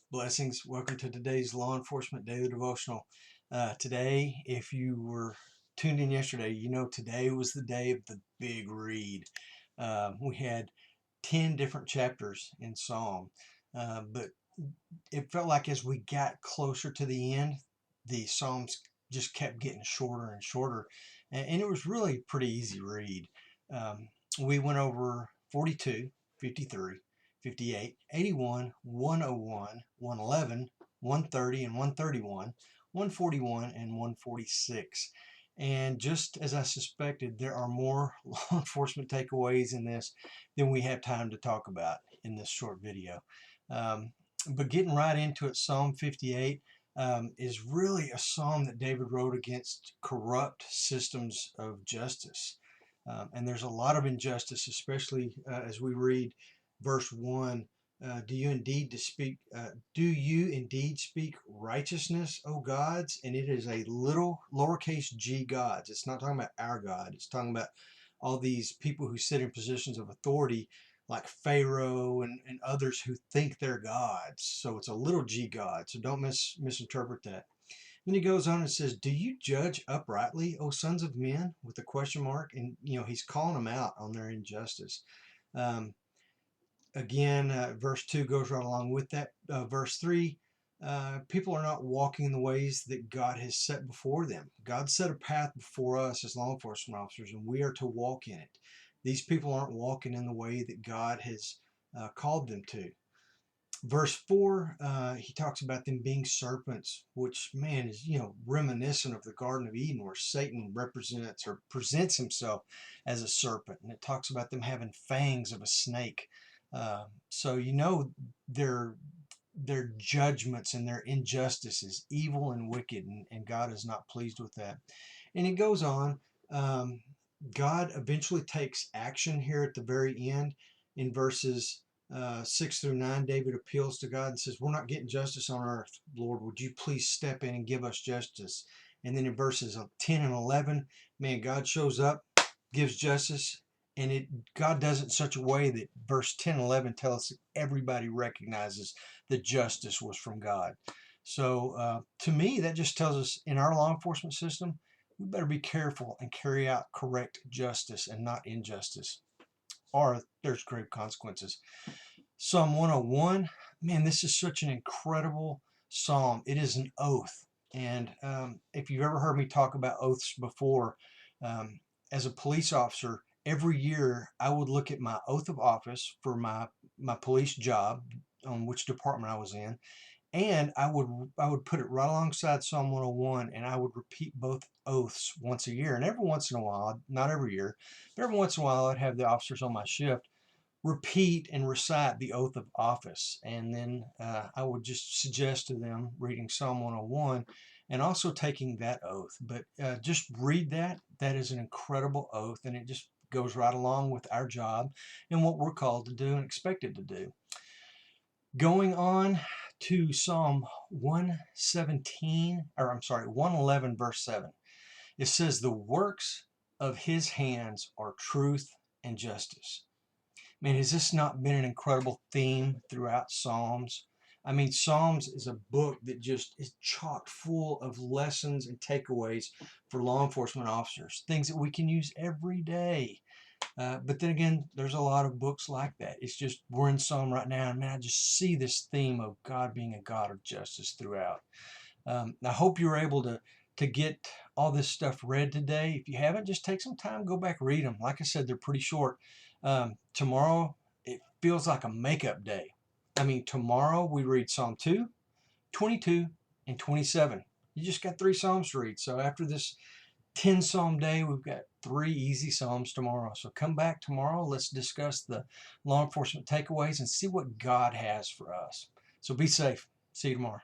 Blessings. Welcome to today's Law Enforcement Daily Devotional. Today, if you were tuned in yesterday, you know today was the day of the big read. We had 10 different chapters in Psalm, but it felt like as we got closer to the end, the Psalms just kept getting shorter and shorter, and it was really a pretty easy read. We went over 42, 53, 58, 81, 101, 111, 130, and 131, 141, and 146. And just as I suspected, there are more law enforcement takeaways in this than we have time to talk about in this short video. But getting right into it, Psalm 58 is really a psalm that David wrote against corrupt systems of justice. And there's a lot of injustice, especially as we read verse 1. Do you indeed speak righteousness, O gods? And it is a little lowercase g gods. It's not talking about our God. It's talking about all these people who sit in positions of authority like Pharaoh and others who think they're gods. So it's a little g God. So don't misinterpret that. Then he goes on and says, do you judge uprightly, O sons of men? With a question mark. And, he's calling them out on their injustice. Um, Again, verse 2 goes right along with that. Verse 3, people are not walking in the ways that God has set before them. God set a path before us as law enforcement officers, and we are to walk in it. These people aren't walking in the way that God has called them to. Verse 4, he talks about them being serpents, which, man, is, reminiscent of the Garden of Eden where Satan represents or presents himself as a serpent. And it talks about them having fangs of a snake. So, their their judgments and their injustice is evil and wicked, and God is not pleased with that. And he goes on. God eventually takes action here at the very end in verses 6 through 9. David appeals to God and says, we're not getting justice on earth. Lord, would you please step in and give us justice? And then in verses 10 and 11, man, God shows up, gives justice, and God does it in such a way that verse 10 and 11 tell us that everybody recognizes that justice was from God. So to me, that just tells us in our law enforcement system, we better be careful and carry out correct justice and not injustice, or there's grave consequences. Psalm 101, man, this is such an incredible psalm. It is an oath. And if you've ever heard me talk about oaths before, as a police officer, every year I would look at my oath of office for my police job, on which department I was in, and I would put it right alongside Psalm 101, and I would repeat both oaths once a year. And every once in a while, not every year, but every once in a while, I'd have the officers on my shift repeat and recite the oath of office. And then I would just suggest to them reading Psalm 101 and also taking that oath. But just read that. That is an incredible oath, and it just goes right along with our job and what we're called to do and expected to do. Going on to Psalm 111, verse 7. It says, the works of his hands are truth and justice. Man, has this not been an incredible theme throughout Psalms? I mean, Psalms is a book that just is chock full of lessons and takeaways for law enforcement officers, things that we can use every day. But then again, there's a lot of books like that. It's just, we're in Psalm right now, and man, I just see this theme of God being a God of justice throughout. I hope you were able to get all this stuff read today. If you haven't, just take some time, go back, read them. Like I said, they're pretty short. Tomorrow, it feels like a makeup day. I mean, tomorrow we read Psalm 2, 22, and 27. You just got 3 Psalms to read. So after this 10 Psalm day, we've got 3 easy Psalms tomorrow. So come back tomorrow. Let's discuss the law enforcement takeaways and see what God has for us. So be safe. See you tomorrow.